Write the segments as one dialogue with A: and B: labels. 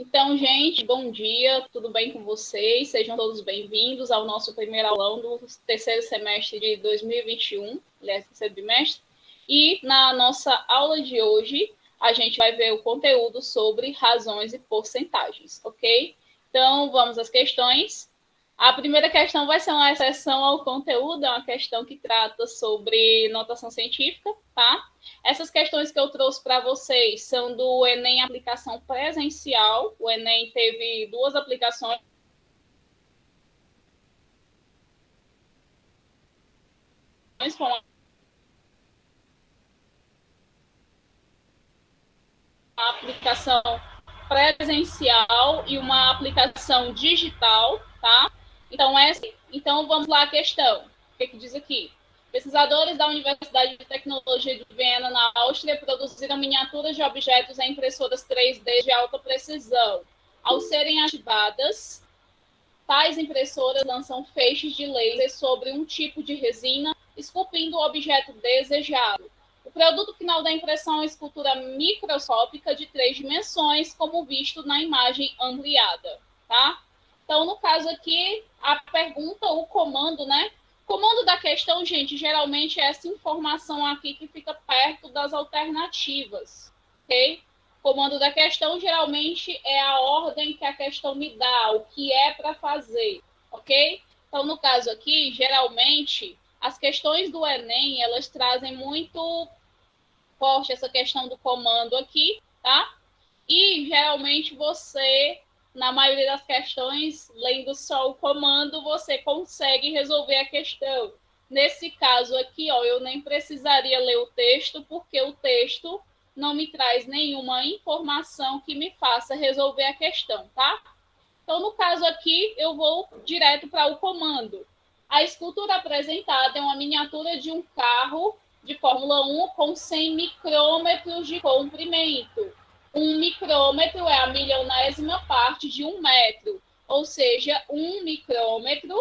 A: Então, gente, bom dia, tudo bem com vocês? Sejam todos bem-vindos ao nosso primeiro aulão do terceiro semestre de 2021, aliás, terceiro bimestre. E na nossa aula de hoje, a gente vai ver o conteúdo sobre razões e porcentagens, ok? Então, vamos às questões. A primeira questão vai ser uma exceção ao conteúdo, é uma questão que trata sobre notação científica, tá? Essas questões que eu trouxe para vocês são do Enem aplicação presencial. O Enem teve duas aplicações com uma aplicação presencial e uma aplicação digital, tá? Então vamos lá a questão. O que diz aqui? Pesquisadores da Universidade de Tecnologia de Viena, na Áustria, produziram miniaturas de objetos em impressoras 3D de alta precisão. Ao serem ativadas, tais impressoras lançam feixes de laser sobre um tipo de resina, esculpindo o objeto desejado. O produto final da impressão é uma escultura microscópica de 3 dimensões, como visto na imagem ampliada, tá? Então, no caso aqui, a pergunta, o comando, né? O comando da questão, gente, geralmente é essa informação aqui que fica perto das alternativas, ok? O comando da questão geralmente é a ordem que a questão me dá, o que é para fazer, ok? Então, no caso aqui, geralmente, as questões do Enem, elas trazem muito forte essa questão do comando aqui, tá? E, geralmente, você, na maioria das questões, lendo só o comando, você consegue resolver a questão. Nesse caso aqui, ó, eu nem precisaria ler o texto, porque o texto não me traz nenhuma informação que me faça resolver a questão, tá? Então, no caso aqui, eu vou direto para o comando. A escultura apresentada é uma miniatura de um carro de Fórmula 1 com 100 micrômetros de comprimento. Um micrômetro é a milionésima parte de um metro, ou seja, um micrômetro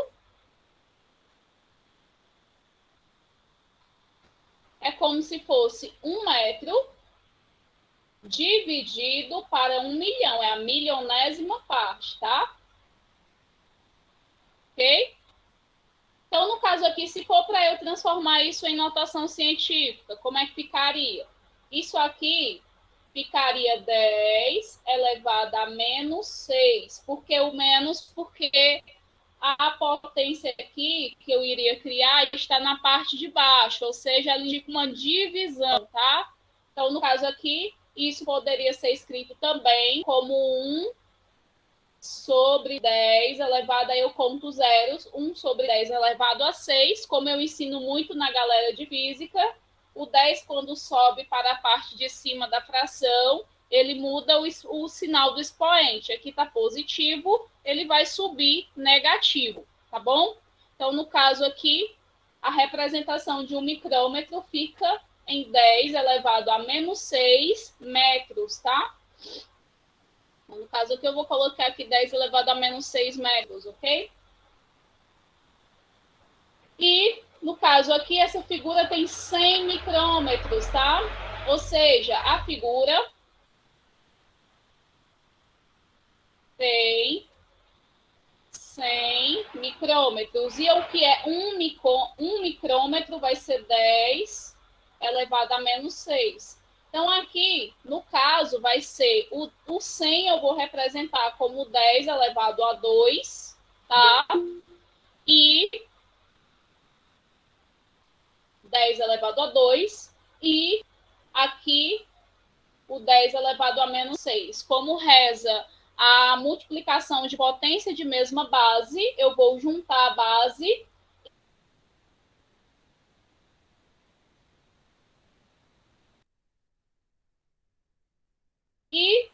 A: é como se fosse um metro dividido para 1.000.000, é a milionésima parte, tá? Ok? Então, no caso aqui, se for para eu transformar isso em notação científica, como é que ficaria? Isso aqui ficaria 10 elevado a menos 6. Por que o menos? Porque a potência aqui que eu iria criar está na parte de baixo, ou seja, ela indica uma divisão, tá? Então, no caso aqui, isso poderia ser escrito também como 1 sobre 10 elevado, aí eu conto zeros, 1 sobre 10 elevado a 6, como eu ensino muito na galera de física, o 10 quando sobe para a parte de cima da fração, ele muda o sinal do expoente, aqui está positivo, ele vai subir negativo, tá bom? Então, no caso aqui, a representação de um micrômetro fica em 10 elevado a menos 6 metros, tá? No caso aqui, eu vou colocar aqui 10 elevado a menos 6 metros, ok? E, no caso aqui, essa figura tem 100 micrômetros, tá? Ou seja, a figura tem 100 micrômetros. E o que é um micrômetro vai ser 10 elevado a menos 6. Então, aqui, no caso, vai ser o 100 eu vou representar como 10 elevado a 2, tá? E 10 elevado a 2. E aqui, o 10 elevado a menos 6. Como reza a multiplicação de potência de mesma base, eu vou juntar a base e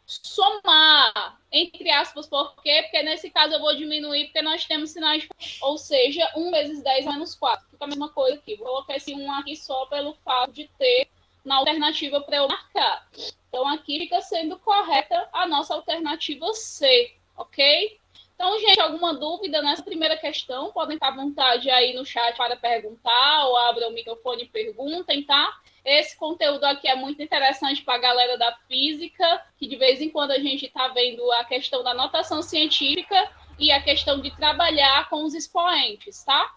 A: somar, entre aspas, por quê? Porque nesse caso eu vou diminuir, porque nós temos sinais, ou seja, 1 vezes 10 menos 4. Fica a mesma coisa aqui. Vou colocar esse 1 aqui só pelo fato de ter na alternativa para eu marcar. Então, aqui fica sendo correta a nossa alternativa C, ok? Então, gente, alguma dúvida nessa primeira questão? Podem estar à vontade aí no chat para perguntar, ou abram o microfone e perguntem, tá? Esse conteúdo aqui é muito interessante para a galera da física, que de vez em quando a gente está vendo a questão da notação científica e a questão de trabalhar com os expoentes, tá?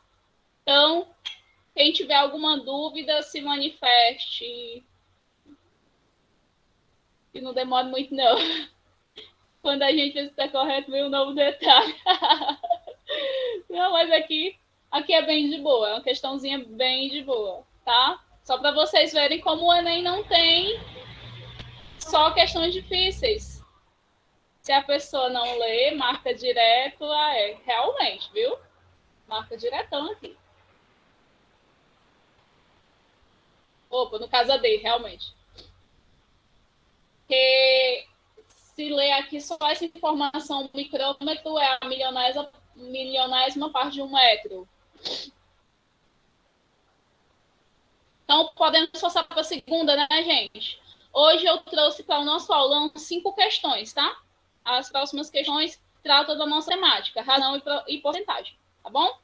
A: Então, quem tiver alguma dúvida, se manifeste. E não demore muito, não. Quando a gente vê se está correto, vem um novo detalhe. Não, mas aqui é bem de boa, é uma questãozinha bem de boa, tá? Só para vocês verem como o Enem não tem só questões difíceis. Se a pessoa não lê, marca direto, realmente, viu? Marca diretão aqui. Opa, no caso a D, realmente. Porque se ler aqui só essa informação, o micrômetro é a milionésima parte de 1 metro. Então, podemos passar para a segunda, né, gente? Hoje eu trouxe para o nosso aulão 5 questões, tá? As próximas questões tratam da nossa temática, razão e porcentagem, tá bom?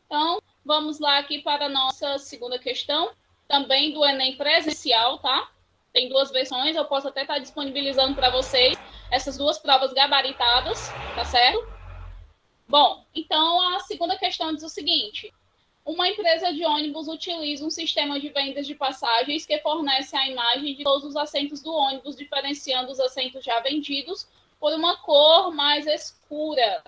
A: Então, vamos lá aqui para a nossa segunda questão, também do Enem presencial, tá? Tem 2 versões, eu posso até estar disponibilizando para vocês essas 2 provas gabaritadas, tá certo? Bom, então a segunda questão diz o seguinte: uma empresa de ônibus utiliza um sistema de vendas de passagens que fornece a imagem de todos os assentos do ônibus, diferenciando os assentos já vendidos por uma cor mais escura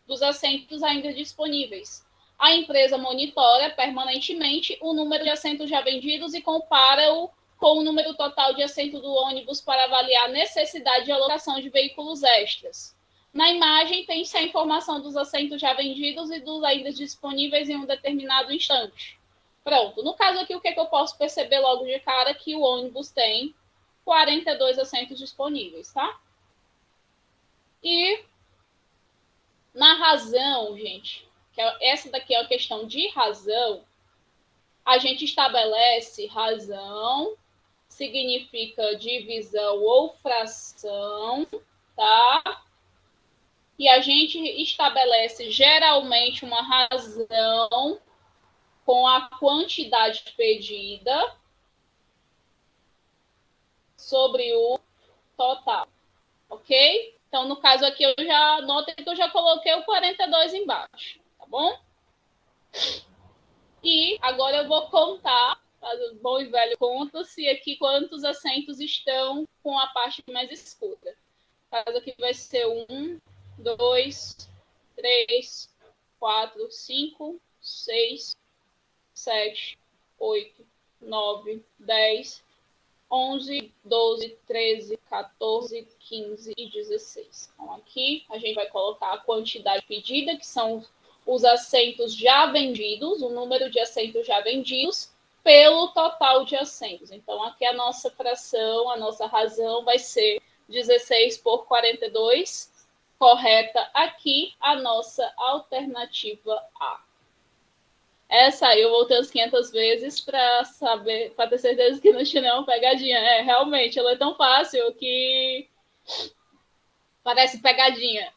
A: dos assentos ainda disponíveis. A empresa monitora permanentemente o número de assentos já vendidos e compara-o com o número total de assentos do ônibus para avaliar a necessidade de alocação de veículos extras. Na imagem, tem-se a informação dos assentos já vendidos e dos ainda disponíveis em um determinado instante. Pronto. No caso aqui, o que, eu posso perceber logo de cara? Que o ônibus tem 42 assentos disponíveis, tá? E na razão, gente, essa daqui é uma questão de razão, a gente estabelece razão, significa divisão ou fração, tá? E a gente estabelece geralmente uma razão com a quantidade pedida sobre o total, ok? Então, no caso aqui, eu já notei que eu já coloquei o 42 embaixo, tá bom? E agora eu vou contar, fazer bom e velho conta-se aqui quantos assentos estão com a parte mais escura. No caso aqui vai ser 1, 2, 3, 4, 5, 6, 7, 8, 9, 10, 11, 12, 13, 14, 15 e 16. Então, aqui a gente vai colocar a quantidade pedida, que são os assentos já vendidos, o número de assentos já vendidos, pelo total de assentos. Então, aqui a nossa fração, a nossa razão vai ser 16 por 42, correta aqui a nossa alternativa A. Essa aí eu voltei as 500 vezes para saber, para ter certeza que não tinha nenhuma pegadinha. Realmente, ela é tão fácil que parece pegadinha.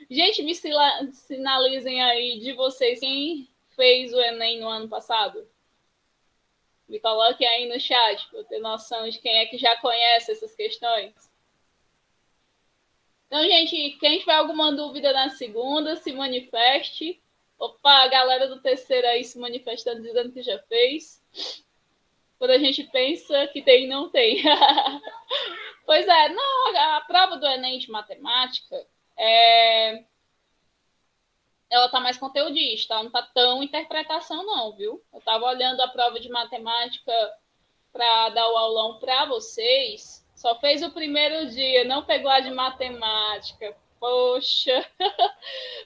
A: Gente, me sinalizem aí de vocês quem fez o Enem no ano passado. Me coloquem aí no chat para eu ter noção de quem é que já conhece essas questões. Então, gente, quem tiver alguma dúvida na segunda, se manifeste. Opa, a galera do terceiro aí se manifestando, dizendo que já fez. Quando a gente pensa que tem, não tem. Pois é, não, a prova do Enem de matemática, ela tá mais conteudista, ela não tá tão interpretação não, viu? Eu tava olhando a prova de matemática para dar o aulão para vocês, só fez o primeiro dia, não pegou a de matemática. Poxa!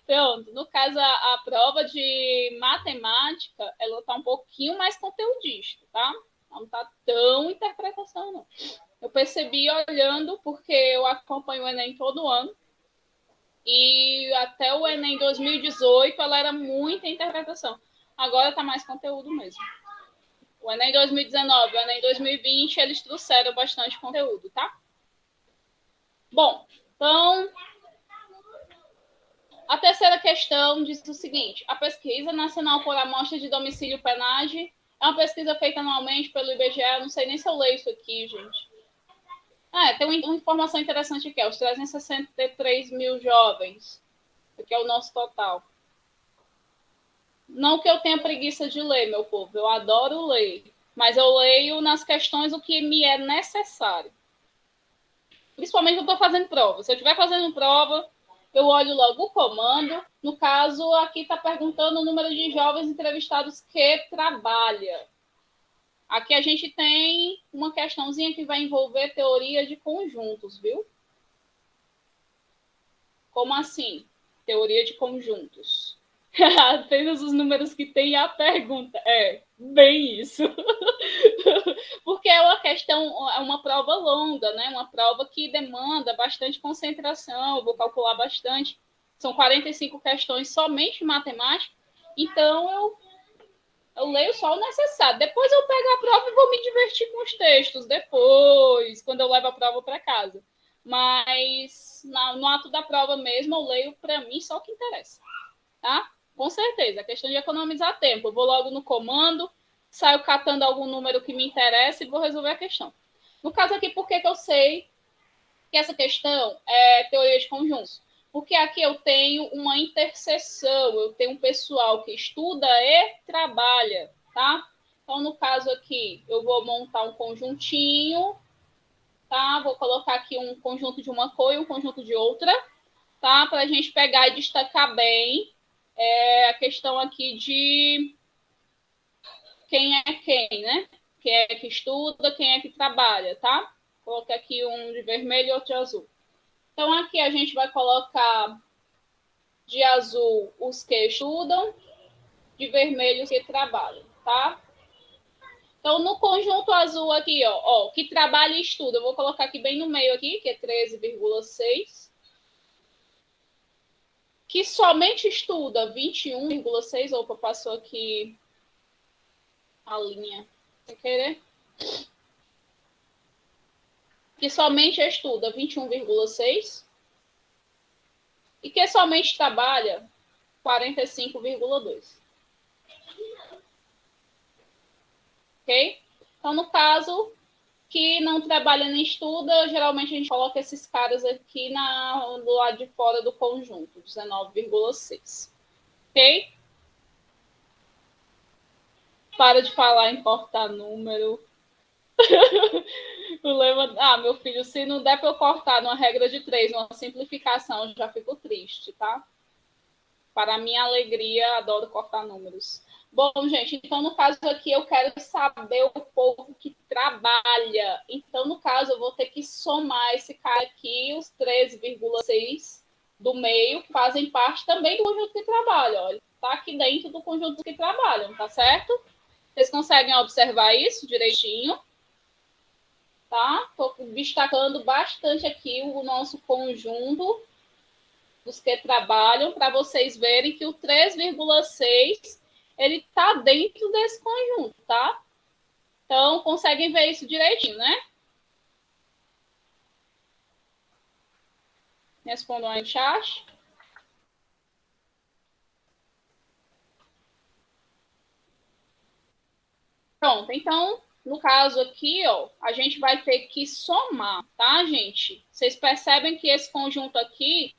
A: Pronto, no caso, a prova de matemática, ela está um pouquinho mais conteudista, tá? Não está tão interpretação, não. Eu percebi olhando, porque eu acompanho o Enem todo ano, e até o Enem 2018, ela era muita interpretação. Agora está mais conteúdo mesmo. O Enem 2019, o Enem 2020, eles trouxeram bastante conteúdo, tá? Bom, então, A terceira questão diz o seguinte: a Pesquisa Nacional por Amostra de Domicílio PNAD é uma pesquisa feita anualmente pelo IBGE. Eu não sei nem se eu leio isso aqui, gente. Tem uma informação interessante aqui: os 363 mil jovens, que é o nosso total. Não que eu tenha preguiça de ler, meu povo, eu adoro ler, mas eu leio nas questões o que me é necessário. Principalmente quando eu estou fazendo prova. Se eu estiver fazendo prova, eu olho logo o comando. No caso, aqui está perguntando o número de jovens entrevistados que trabalha. Aqui a gente tem uma questãozinha que vai envolver teoria de conjuntos, viu? Como assim? Teoria de conjuntos. Apenas os números que tem a pergunta. É, bem isso. Porque é uma questão, é uma prova longa, né? Uma prova que demanda bastante concentração, eu vou calcular bastante. São 45 questões somente de matemática. Então, eu leio só o necessário. Depois eu pego a prova e vou me divertir com os textos. Depois, quando eu levo a prova para casa. Mas no ato da prova mesmo, eu leio para mim só o que interessa. Tá? Com certeza. A questão de economizar tempo. Eu vou logo no comando, saio catando algum número que me interessa e vou resolver a questão. No caso aqui, por que eu sei que essa questão é teoria de conjuntos? Porque aqui eu tenho uma interseção, eu tenho um pessoal que estuda e trabalha, tá? Então, no caso aqui, eu vou montar um conjuntinho, tá? Vou colocar aqui um conjunto de uma cor e um conjunto de outra, tá? Para a gente pegar e destacar bem a questão aqui de quem é quem, né? Quem é que estuda, quem é que trabalha, tá? Coloquei aqui um de vermelho e outro de azul. Então, aqui a gente vai colocar de azul os que estudam, de vermelho os que trabalham, tá? Então, no conjunto azul aqui, ó, que trabalha e estuda, eu vou colocar aqui bem no meio aqui, que é 13,6. Que somente estuda 21,6. Opa, passou aqui a linha sem querer. Que somente estuda 21,6 e que somente trabalha 45,2. Ok? Então, no caso que não trabalha nem estuda, geralmente a gente coloca esses caras aqui do lado de fora do conjunto, 19,6. Ok? Para de falar em cortar número. O lema, meu filho, se não der para eu cortar numa regra de 3, numa simplificação, eu já fico triste, tá? Para minha alegria, adoro cortar números. Bom, gente, então no caso aqui eu quero saber o povo que trabalha. Então, no caso, eu vou ter que somar esse cara aqui, os 13,6 do meio, que fazem parte também do conjunto que trabalha. Olha, tá aqui dentro do conjunto que trabalham, tá certo? Vocês conseguem observar isso direitinho? Tá? Estou destacando bastante aqui o nosso conjunto dos que trabalham, para vocês verem que o 3,6 ele está dentro desse conjunto, tá? Então, conseguem ver isso direitinho, né? Respondam aí no chat. Pronto, então, no caso aqui, ó, a gente vai ter que somar, tá, gente? Vocês percebem que esse conjunto aqui,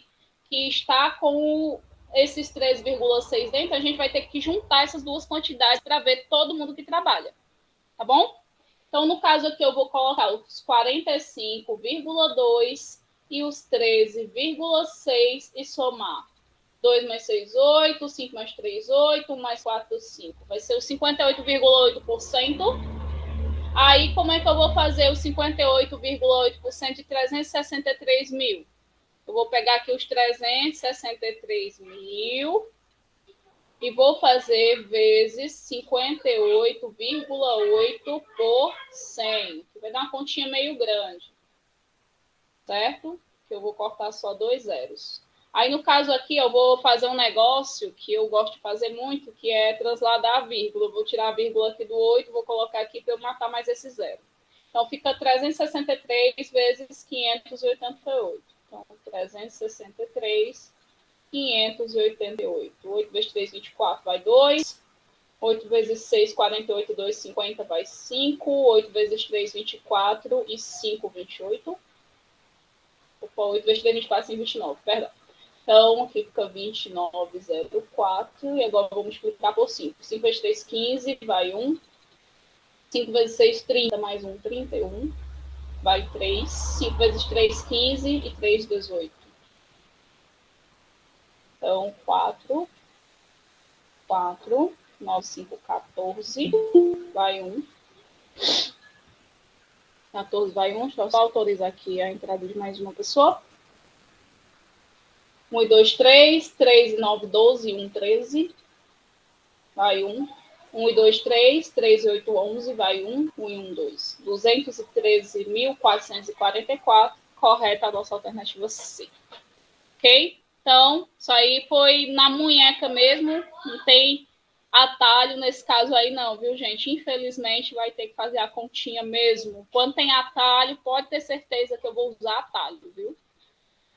A: que está com esses 3,6 dentro, a gente vai ter que juntar essas duas quantidades para ver todo mundo que trabalha, tá bom? Então, no caso aqui, eu vou colocar os 45,2 e os 13,6 e somar. 2 mais 6, 8, 5 mais 3, 8, 1 mais 4, 5. Vai ser o 58,8%. Aí, como é que eu vou fazer o 58,8% de 363 mil? Eu vou pegar aqui os 363 mil e vou fazer vezes 58,8 por 100. Que vai dar uma continha meio grande. Certo? Que eu vou cortar só 2 zeros. Aí, no caso aqui, eu vou fazer um negócio que eu gosto de fazer muito, que é transladar a vírgula. Eu vou tirar a vírgula aqui do 8, vou colocar aqui para eu matar mais esse zero. Então, fica 363 vezes 588. Então, 363 588. 8 vezes 3, 24, vai 2. 8 vezes 6, 48, 2, 50, vai 5. 8 vezes 3, 24 e 5, 28. Opa, 8 vezes 3, 24, 5, 29, perdão. Então, aqui fica 29,04. E agora vou multiplicar por 5. 5 vezes 3, 15, vai 1. 5 vezes 6, 30, mais 1, 31. Vai 3. 5 vezes 3, 15 e 3, 18. Então, 4. 4. 9, 5, 14. Vai 1. 14 vai 1. Deixa eu só autorizar aqui a entrada de mais uma pessoa. 1 e 2, 3. 3 e 9, 12. 1, 13. Vai 1. 1 e 2, 3. 3 e 8, 11. Vai 1. 1 e 1, 2. 213.444. Correta a nossa alternativa C. Ok? Então, isso aí foi na munheca mesmo. Não tem atalho nesse caso aí não, viu, gente? Infelizmente, vai ter que fazer a continha mesmo. Quando tem atalho, pode ter certeza que eu vou usar atalho, viu?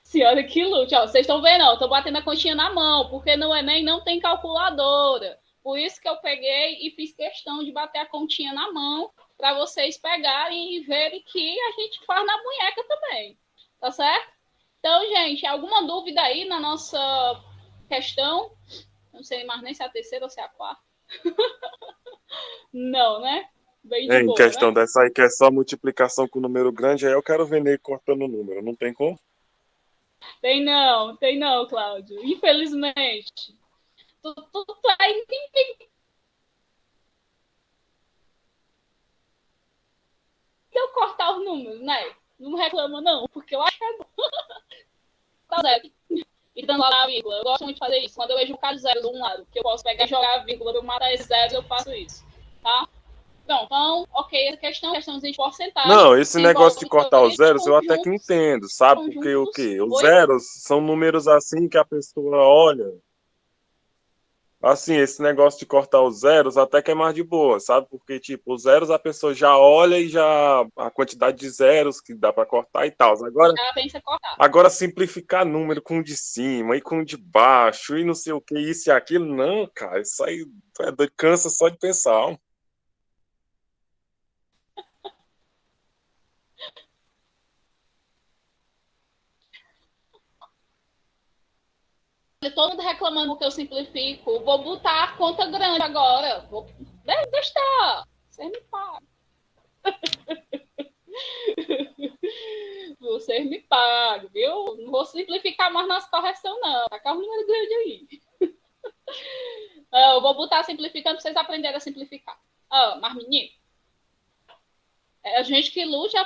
A: Senhora que lute. Ó, vocês estão vendo, eu tô batendo a continha na mão, porque no Enem não tem calculadora. Por isso que eu peguei e fiz questão de bater a continha na mão, para vocês pegarem e verem que a gente faz na munheca também. Tá certo? Então, gente, alguma dúvida aí na nossa questão? Não sei mais nem se é a terceira ou se é a quarta. Não, né? Bem de
B: Em
A: boa,
B: questão
A: né?
B: dessa aí, que é só multiplicação com número grande, aí eu quero ver ele cortando o número. Não tem como?
A: Tem não, Cláudio. Infelizmente. Tu aí eu cortar os números, né? Não reclama, não, porque eu acho que é bom. Tá zero. E dando lá a vírgula. Eu gosto muito de fazer isso. Quando eu vejo um bocado de zeros de um lado, que eu posso pegar e jogar a vírgula, eu matar esses zeros, eu faço isso. Tá? Bom, então, ok, essa questão de porcentagem
B: Não, esse negócio de
A: envolve
B: cortar os
A: dois
B: zeros eu até que
A: conjuntos.
B: entendo, sabe? Porque o
A: Conjuntos.
B: quê? Os
A: Oi?
B: zeros são números assim que a pessoa olha. Assim, esse negócio de cortar os zeros até que é mais de boa, sabe? Porque, tipo, os zeros a pessoa já olha e já a quantidade de zeros que dá para cortar e tal.
A: Já pensa cortar.
B: Agora simplificar número com o de cima e com o de baixo e não sei o que, isso e aquilo, não, cara, isso aí cansa só de pensar.
A: Todo mundo reclamando que eu simplifico. Vou botar a conta grande agora. Deixa estar. Vocês me pagam. Vocês me pagam, viu? Não vou simplificar mais nas correções, não. Tá com o número grande aí. Eu vou botar simplificando para vocês aprenderem a simplificar. Mas, menino, é a gente que luta.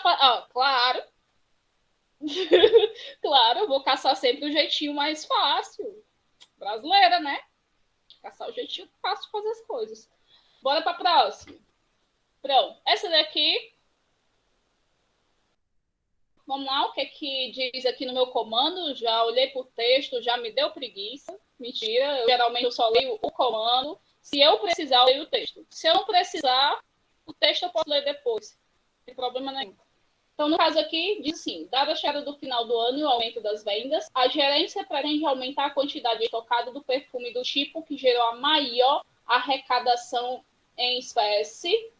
A: Claro. Claro, eu vou caçar sempre o jeitinho mais fácil. Brasileira, né? Caçar o jeitinho fácil de fazer as coisas. Bora para a próxima. Pronto. Essa daqui. Vamos lá, o que é que diz aqui no meu comando? Já olhei por texto, já me deu preguiça. Mentira, geralmente eu só leio o comando. Se eu precisar, eu leio o texto. Se eu não precisar, o texto eu posso ler depois. Não tem problema nenhum. Então, no caso aqui, diz assim, dada a chegada do final do ano e o aumento das vendas, a gerência pretende aumentar a quantidade estocada do perfume do tipo que gerou a maior arrecadação em espécie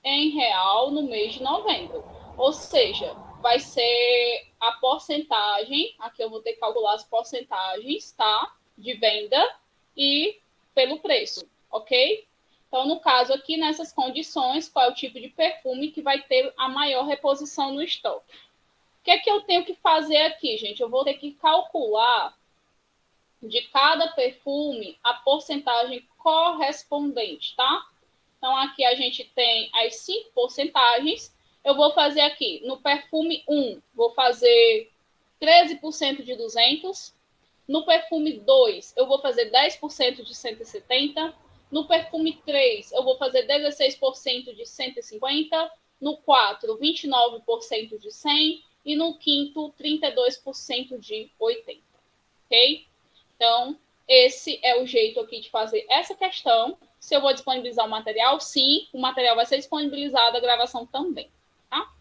A: em real no mês de novembro. Ou seja, vai ser a porcentagem, aqui eu vou ter que calcular as porcentagens, tá? De venda e pelo preço, ok? Então, no caso aqui, nessas condições, qual é o tipo de perfume que vai ter a maior reposição no estoque? O que é que eu tenho que fazer aqui, gente? Eu vou ter que calcular de cada perfume a porcentagem correspondente, tá? Então, aqui a gente tem as 5 porcentagens. Eu vou fazer aqui, no perfume 1, vou fazer 13% de 200. No perfume 2, eu vou fazer 10% de 170. No perfume 3, eu vou fazer 16% de 150. No 4, 29% de 100. E no quinto, 32% de 80. Ok? Então, esse é o jeito aqui de fazer essa questão. Se eu vou disponibilizar o material, sim, o material vai ser disponibilizado, a gravação também, tá?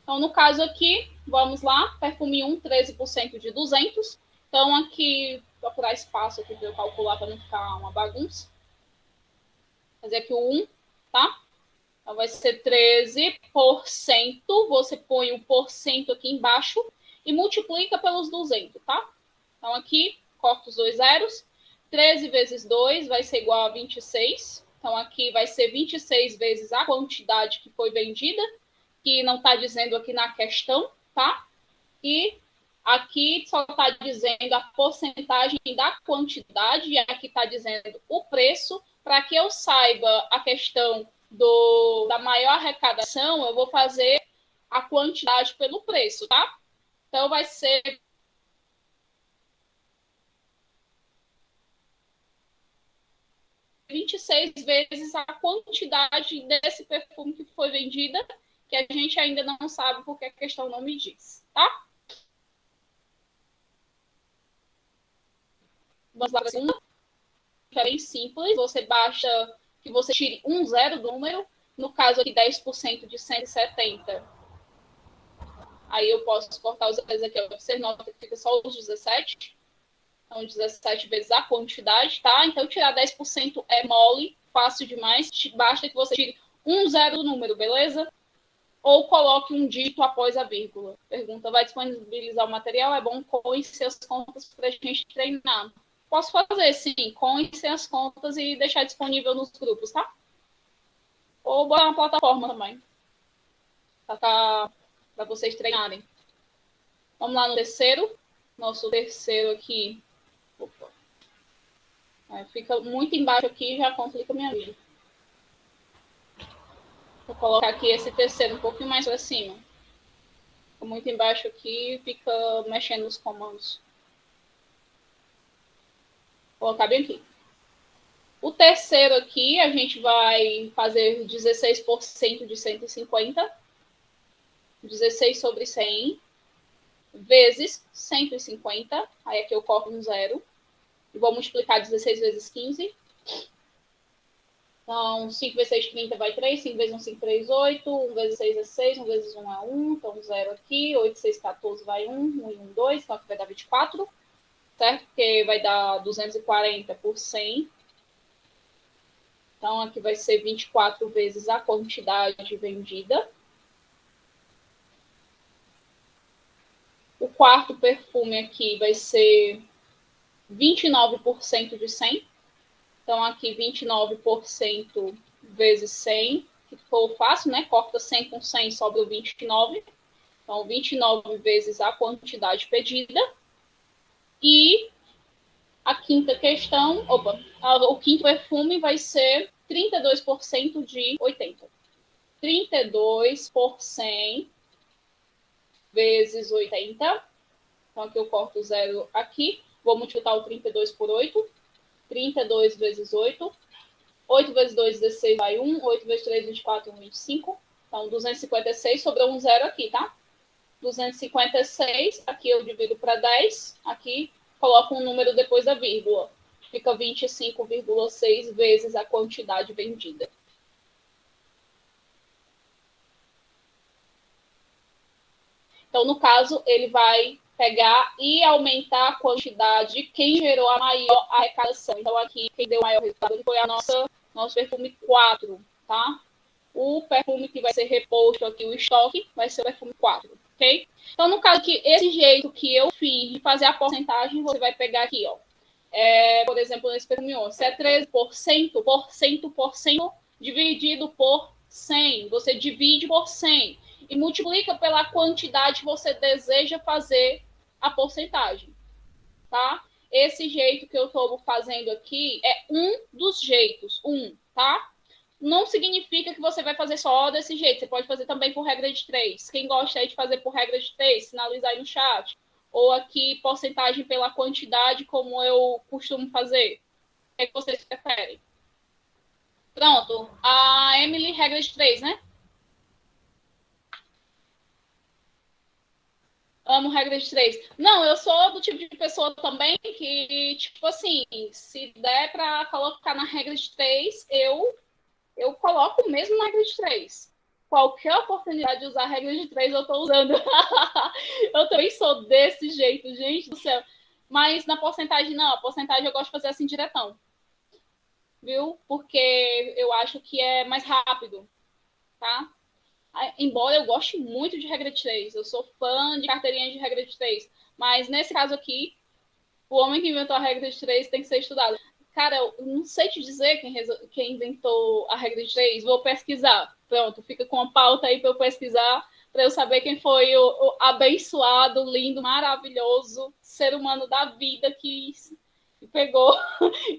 A: Então, no caso aqui, vamos lá, perfume 1, 13% de 200. Então, aqui, procurar espaço aqui para eu calcular para não ficar uma bagunça. Fazer aqui o 1, tá? Então, vai ser 13%. Você põe o porcento aqui embaixo e multiplica pelos 200, tá? Então, aqui, corta os 2 zeros. 13 vezes 2 vai ser igual a 26. Então, aqui vai ser 26 vezes a quantidade que foi vendida, que não está dizendo aqui na questão, tá? E aqui só está dizendo a porcentagem da quantidade, e aqui está dizendo o preço. Para que eu saiba a questão da maior arrecadação, eu vou fazer a quantidade pelo preço, tá? Então, vai ser 26 vezes a quantidade desse perfume que foi vendida, que a gente ainda não sabe porque a questão não me diz, tá? Vamos lá para a segunda. É bem simples. Você basta que você tire um zero do número. No caso aqui, 10% de 170. Aí eu posso cortar os zeros aqui. Você nota que fica só os 17. Então, 17 vezes a quantidade, tá? Então, tirar 10% é mole, fácil demais. Basta que você tire um zero do número, beleza? Ou coloque um dígito após a vírgula. Pergunta, vai disponibilizar o material? É bom conhecer as contas para a gente treinar. Posso fazer, sim, conhecer as contas e deixar disponível nos grupos, tá? Ou botar na plataforma também. Para vocês treinarem. Vamos lá no terceiro. Nosso terceiro aqui. Opa. Fica muito embaixo aqui e já complica a minha vida. Vou colocar aqui esse terceiro um pouquinho mais para cima. Fica muito embaixo aqui e fica mexendo nos comandos. Vou colocar bem aqui. O terceiro aqui, a gente vai fazer 16% de 150. 16 sobre 100. Vezes 150. Aí aqui eu corto um zero. E vou multiplicar 16 vezes 15. Então, 5 vezes 6, 30 vai 3. 5 vezes 1, 5, 3, 8. 1 vezes 6 é 6. 1 vezes 1 é 1. Então, 0 aqui. 8, 6, 14 vai 1. 1 e 1, 2. Então, aqui vai dar 24. Certo? Porque vai dar 240 por 100. Então, aqui vai ser 24 vezes a quantidade vendida. O quarto perfume aqui vai ser 29% de 100. Então, aqui 29% vezes 100, que ficou fácil, né? Corta 100 com 100, sobra o 29. Então, 29 vezes a quantidade pedida. E a quinta questão, o quinto perfume vai ser 32% de 80. 32 por 100 vezes 80. Então, aqui eu corto o zero aqui. Vou multiplicar o 32 por 8. 32 vezes 8. 8 vezes 2, 16 vai 1. 8 vezes 3, 24, 25. Então, 256, sobrou um zero aqui, tá? 256, aqui eu divido para 10. Aqui, coloco um número depois da vírgula. Fica 25,6 vezes a quantidade vendida. Então, no caso, ele vai pegar e aumentar a quantidade de quem gerou a maior arrecadação. Então, aqui, quem deu o maior resultado foi nosso perfume 4, tá? O perfume que vai ser reposto aqui, o estoque, vai ser o perfume 4, ok? Então, no caso aqui, esse jeito que eu fiz de fazer a porcentagem, você vai pegar aqui, ó. Por exemplo, nesse perfume 11, se é 13%, dividido por 100. Você divide por 100 e multiplica pela quantidade que você deseja fazer a porcentagem, tá? Esse jeito que eu estou fazendo aqui é um dos jeitos, tá? Não significa que você vai fazer só desse jeito. Você pode fazer também por regra de 3. Quem gosta aí de fazer por regra de 3, sinaliza aí no chat. Ou aqui, porcentagem pela quantidade, como eu costumo fazer. O que é que vocês preferem? Pronto. A Emily, regra de 3, né? Amo regra de 3. Não, eu sou do tipo de pessoa também que, tipo assim, se der para colocar na regra de 3, eu coloco mesmo na regra de 3. Qualquer oportunidade de usar a regra de 3, eu estou usando. Eu também sou desse jeito, gente do céu. Mas na porcentagem, não. A porcentagem eu gosto de fazer assim diretão. Viu? Porque eu acho que é mais rápido, tá? Embora eu goste muito de regra de 3, eu sou fã de carteirinha de regra de 3, mas nesse caso aqui, o homem que inventou a regra de 3 tem que ser estudado. Cara, eu não sei te dizer quem inventou a regra de 3, vou pesquisar. Pronto, fica com a pauta aí para eu pesquisar, para eu saber quem foi o abençoado, lindo, maravilhoso ser humano da vida que pegou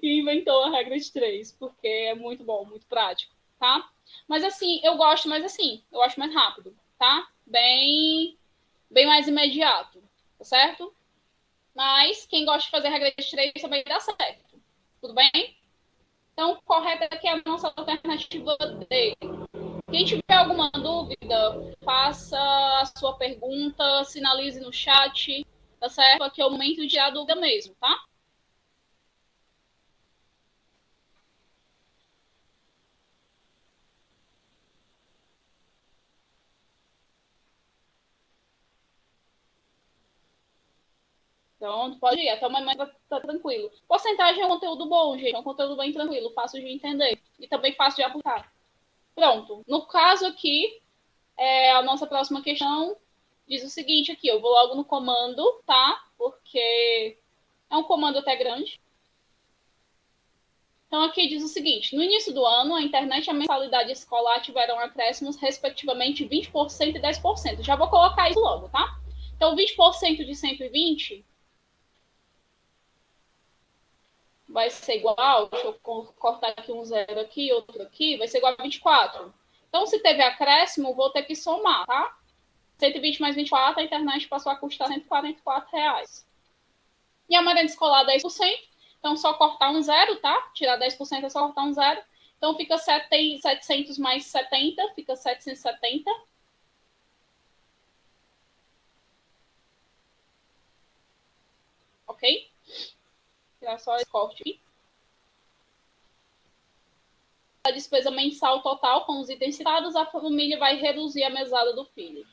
A: e inventou a regra de 3, porque é muito bom, muito prático, tá? Mas assim, eu gosto mais assim, eu acho mais rápido, tá? Bem mais imediato, tá certo? Mas quem gosta de fazer regra de 3 também dá certo, tudo bem? Então, correta aqui é a nossa alternativa D. Quem tiver alguma dúvida, faça a sua pergunta, sinalize no chat, tá certo? Aqui é o momento de tirar a dúvida mesmo, tá? Então, pode ir, até o momento tá tranquilo. Porcentagem é um conteúdo bom, gente, é um conteúdo bem tranquilo, fácil de entender e também fácil de aplicar. Pronto. No caso aqui, a nossa próxima questão diz o seguinte aqui, eu vou logo no comando, tá? Porque é um comando até grande. Então, aqui diz o seguinte, no início do ano, a internet e a mensalidade escolar tiveram acréscimos, respectivamente, 20% e 10%. Já vou colocar isso logo, tá? Então, 20% de 120 vai ser igual, deixa eu cortar aqui um zero aqui, outro aqui, vai ser igual a 24. Então, se teve acréscimo, vou ter que somar, tá? 120 mais 24, a internet passou a custar R$ 144. E a merenda escolar, 10%. Então, só cortar um zero, tá? Tirar 10% é só cortar um zero. Então, fica 700 mais 70, fica 770. Ok? Tirar só esse corte aqui. A despesa mensal total com os itens citados, a família vai reduzir a mesada do filho.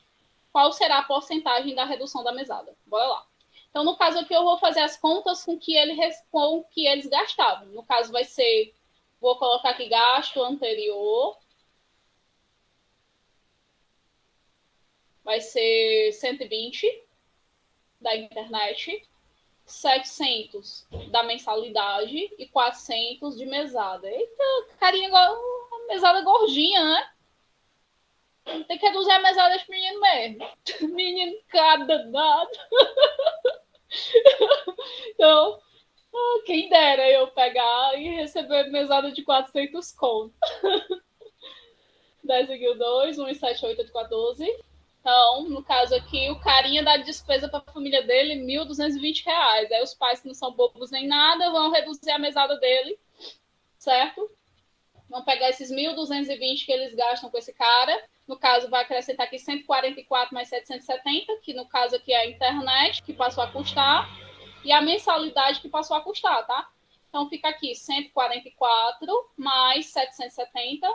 A: Qual será a porcentagem da redução da mesada? Bora lá. Então, no caso aqui, eu vou fazer as contas com que eles gastavam. No caso, vai ser, vou colocar aqui gasto anterior. Vai ser 120 da internet, 700 da mensalidade e 400 de mesada. Eita, carinha, uma mesada gordinha, né? Tem que reduzir a mesada desse menino mesmo. Menino cada nada. Então, quem dera eu pegar e receber mesada de 400 conto. 10 aqui o 2, 1, 7, 8, 8, 14. Então, no caso aqui, o carinha dá despesa para a família dele R$ 1.220. Aí os pais, que não são bobos nem nada, vão reduzir a mesada dele, certo? Vão pegar esses 1.220 que eles gastam com esse cara. No caso, vai acrescentar aqui 144 mais 770, que no caso aqui é a internet, que passou a custar, e a mensalidade que passou a custar, tá? Então, fica aqui 144 mais 770,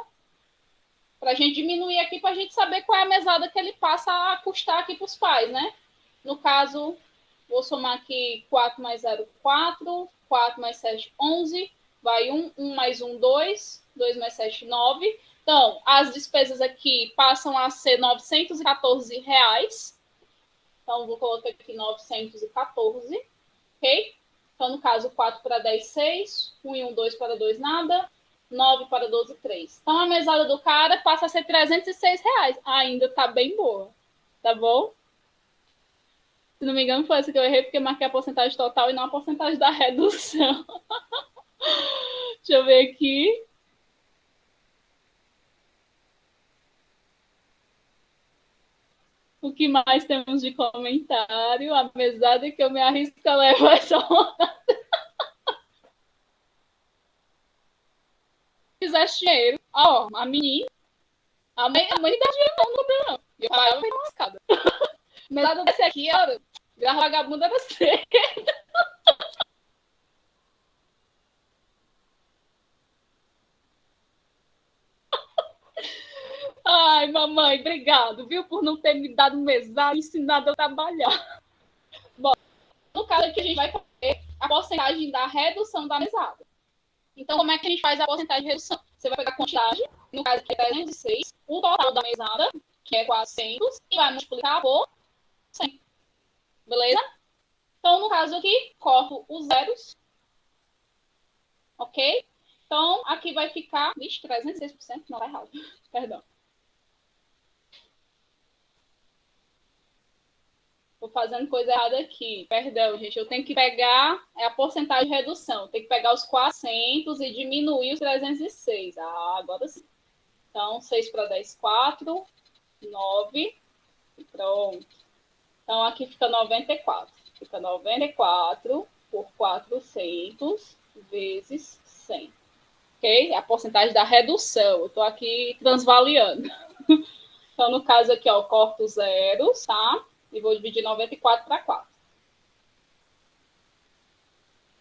A: para a gente diminuir aqui, para a gente saber qual é a mesada que ele passa a custar aqui para os pais, né? No caso, vou somar aqui 4 mais 0, 4, 4 mais 7, 11, vai 1, 1 mais 1, 2, 2 mais 7, 9. Então, as despesas aqui passam a ser R$ 914. Então, vou colocar aqui 914, ok? Então, no caso, 4 para 10, 6, 1 e 1, 2 para 2, nada. 9 para 12, 3. Então, a mesada do cara passa a ser R$ 306. Ainda tá bem boa. Tá bom? Se não me engano, foi essa que eu errei, porque eu marquei a porcentagem total e não a porcentagem da redução. Deixa eu ver aqui. O que mais temos de comentário? A mesada que eu me arrisco a levar essa onda. Fizesse dinheiro. Ó, a menina. A mãe dá dinheiro não comprei não. E eu falava, vai uma escada. Mesada desse aqui, ó. A vagabunda era seca. Ai, mamãe, obrigado, viu, por não ter me dado mesada e ensinado a trabalhar. Bom, no caso aqui a gente vai fazer a porcentagem da redução da mesada. Então, como é que a gente faz a porcentagem de redução? Você vai pegar a quantidade, no caso aqui é 306, o total da mesada, que é 400, e vai multiplicar por 100. Beleza? Então, no caso aqui, corto os zeros. Ok? Então, aqui vai ficar... Vixe, 306%, não, tá errado. Perdão. Tô fazendo coisa errada aqui. Perdão, gente. Eu tenho que pegar a porcentagem de redução. Tem que pegar os 400 e diminuir os 306. Ah, agora sim. Então, 6 para 10, 4. 9. E pronto. Então, aqui fica 94. Fica 94 por 400 vezes 100. Ok? É a porcentagem da redução. Eu estou aqui transvaliando. Então, no caso aqui, ó, eu corto zeros, tá? E vou dividir 94 para 4.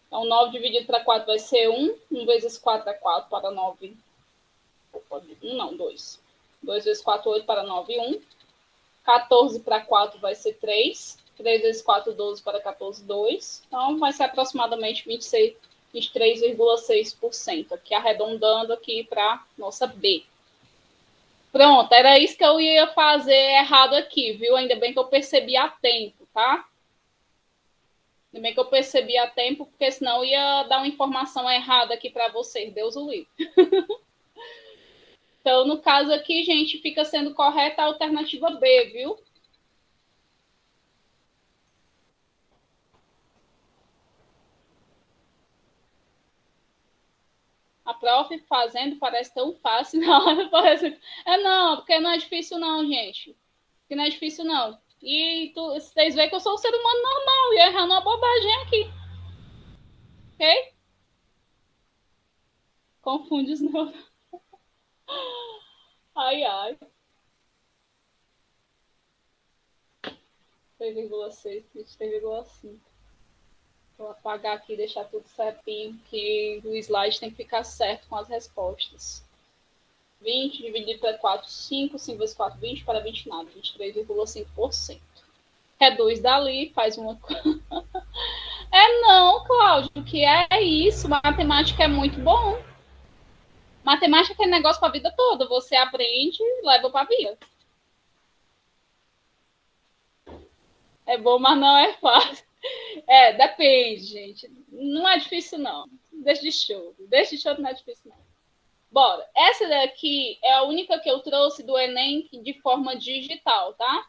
A: Então, 9 dividido para 4 vai ser 1. 1 vezes 4 é 4 para 9. 1 não, 2. 2 vezes 4, 8 para 9, 1. 14 para 4 vai ser 3. 3 vezes 4, 12 para 14, 2. Então, vai ser aproximadamente 23,6%. Aqui, arredondando aqui para nossa B. Pronto, era isso que eu ia fazer errado aqui, viu? Ainda bem que eu percebi a tempo, tá? Ainda bem que eu percebi a tempo, porque senão ia dar uma informação errada aqui para vocês. Deus o livre. Então, no caso aqui, gente, fica sendo correta a alternativa B, viu? A prof fazendo parece tão fácil, não, parece... não, porque não é difícil não, gente. Que não é difícil não. E vocês veem que eu sou um ser humano normal e errando uma bobagem aqui. Ok? Confunde os meus... Ai, ai. 3,6, 3,5. Vou apagar aqui e deixar tudo certinho, que o slide tem que ficar certo com as respostas. 20 dividido para 4, 5. 5 vezes 4, 20 para 20 nada. 23,5%. Reduz dali, faz uma... Não, Cláudio, que é isso. Matemática é muito bom. Matemática é negócio para a vida toda. Você aprende e leva para a vida. É bom, mas não é fácil. Depende, gente. Não é difícil, não. Deixa de show. Não é difícil, não. Bora. Essa daqui é a única que eu trouxe do Enem de forma digital, tá?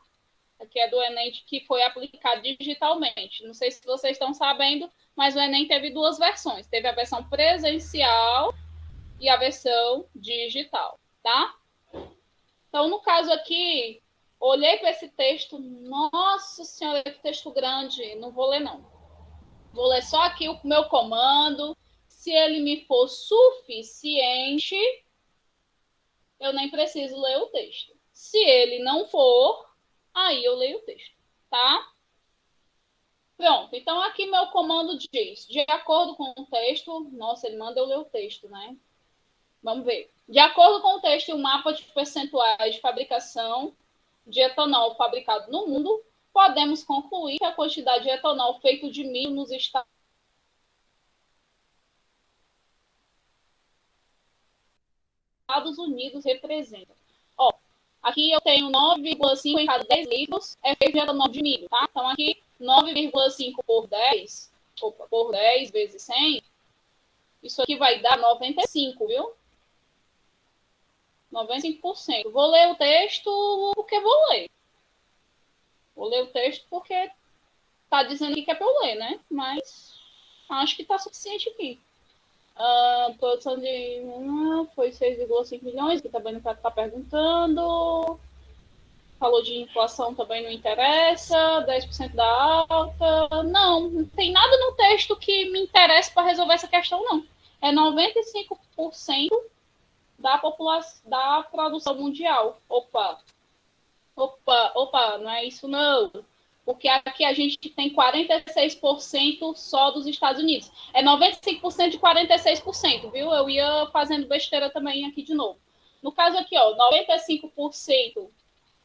A: Aqui é do Enem que foi aplicado digitalmente. Não sei se vocês estão sabendo, mas o Enem teve duas versões. Teve a versão presencial e a versão digital, tá? Então, no caso aqui, olhei para esse texto, nossa senhora, que texto grande, não vou ler não. Vou ler só aqui o meu comando. Se ele me for suficiente, eu nem preciso ler o texto. Se ele não for, aí eu leio o texto, tá? Pronto, então aqui meu comando diz, de acordo com o texto, nossa, ele manda eu ler o texto, né? Vamos ver. De acordo com o texto e o mapa de percentuais de fabricação de etanol fabricado no mundo, podemos concluir que a quantidade de etanol feito de milho nos Estados Unidos representa. Ó, aqui eu tenho 9,5 em cada 10 litros é feito de etanol de milho, tá? Então aqui 9,5 por 10, por 10 vezes 100, isso aqui vai dar 95, viu? 95%. Vou ler o texto porque vou ler. Vou ler o texto porque tá dizendo que é para eu ler, né? Mas acho que tá suficiente aqui. Produção de... foi 6,5 milhões, que também não está perguntando. Falou de inflação, também não interessa. 10% da alta. Não tem nada no texto que me interessa para resolver essa questão, não. É 95% da população, da produção mundial. Opa, não é isso não. Porque aqui a gente tem 46% só dos Estados Unidos. É 95% de 46%, viu? Eu ia fazendo besteira também aqui de novo. No caso aqui, ó, 95%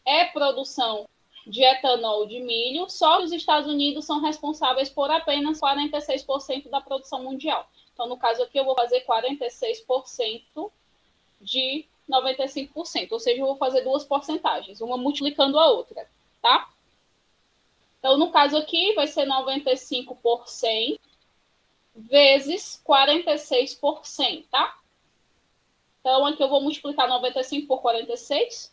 A: é produção de etanol de milho, só que os Estados Unidos são responsáveis por apenas 46% da produção mundial. Então, no caso aqui, eu vou fazer 46% de 95%, ou seja, eu vou fazer duas porcentagens, uma multiplicando a outra, tá? Então, no caso aqui, vai ser 95% vezes 46%, tá? Então, aqui eu vou multiplicar 95 por 46.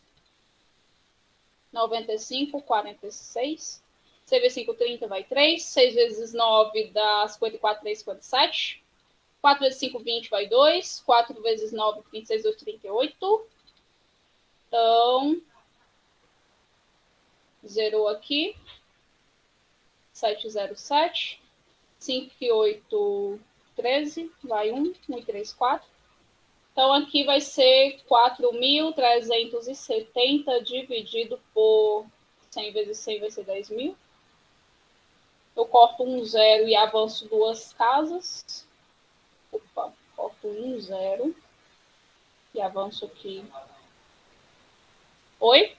A: 95, 46. 6 vezes 5, 30, vai 3. 6 vezes 9 dá 54, 3, 57. 4 vezes 5, 20, vai 2. 4 vezes 9, 26, 2, 38. Então, zerou aqui. 707. 5 e 8, 13. Vai 1. 1 e 3, 4. Então, aqui vai ser 4.370 dividido por 100 vezes 100 vai ser 10.000. Eu corto um zero e avanço duas casas. Opa, corto um zero e avanço aqui. Oi?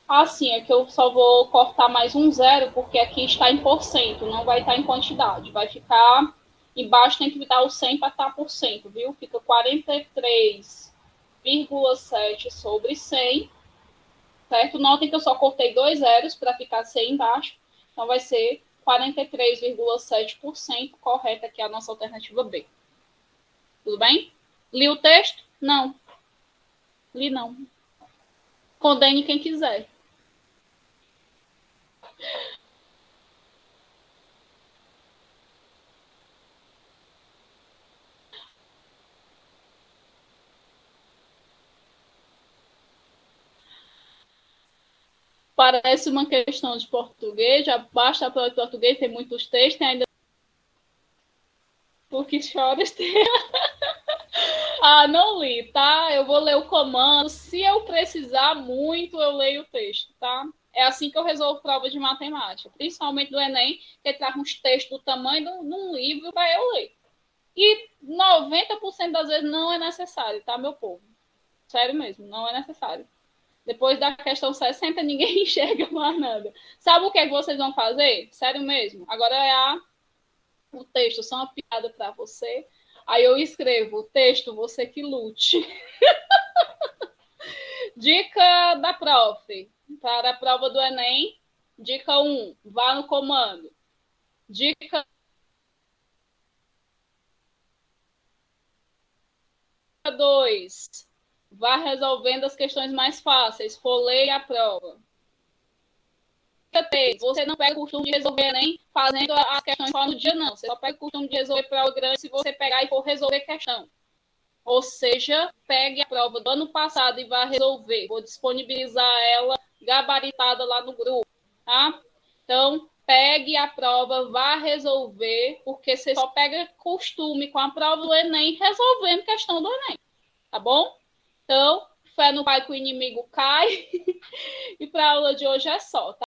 A: Ah, sim, é que eu só vou cortar mais um zero, porque aqui está em porcento, não vai estar em quantidade. Vai ficar... Embaixo tem que dar o 100 para estar por cento, viu? Fica 43,7 sobre 100, certo? Notem que eu só cortei dois zeros para ficar 100 embaixo. Então, vai ser 43,7% correta aqui a nossa alternativa B. Tudo bem? Li o texto? Não. Li não. Condene quem quiser. Parece uma questão de português, já basta a prova de português, tem muitos textos, tem ainda porque choras tem... Ah, não li, tá? Eu vou ler o comando. Se eu precisar muito, eu leio o texto, tá? É assim que eu resolvo prova de matemática, principalmente do Enem, que traz uns textos do tamanho de um livro para eu ler. E 90% das vezes não é necessário, tá, meu povo? Sério mesmo, não é necessário. Depois da questão 60, ninguém enxerga mais nada. Sabe o que é que vocês vão fazer? Sério mesmo. Agora é o texto, só uma piada para você. Aí eu escrevo o texto, você que lute. Dica da prof. Para a prova do Enem, dica 1, vá no comando. Dica 2, vá resolvendo as questões mais fáceis, folheie a prova. Dica 3, você não pega o costume de resolver Enem fazendo as questões só no dia, não. Você só pega o costume de resolver prova grande se você pegar e for resolver questão. Ou seja, pegue a prova do ano passado e vá resolver. Vou disponibilizar ela gabaritada lá no grupo, tá? Então, pegue a prova, vá resolver, porque você só pega costume com a prova do Enem resolvendo questão do Enem, tá bom? Então, fé no pai que o inimigo cai. E para a aula de hoje é só, tá?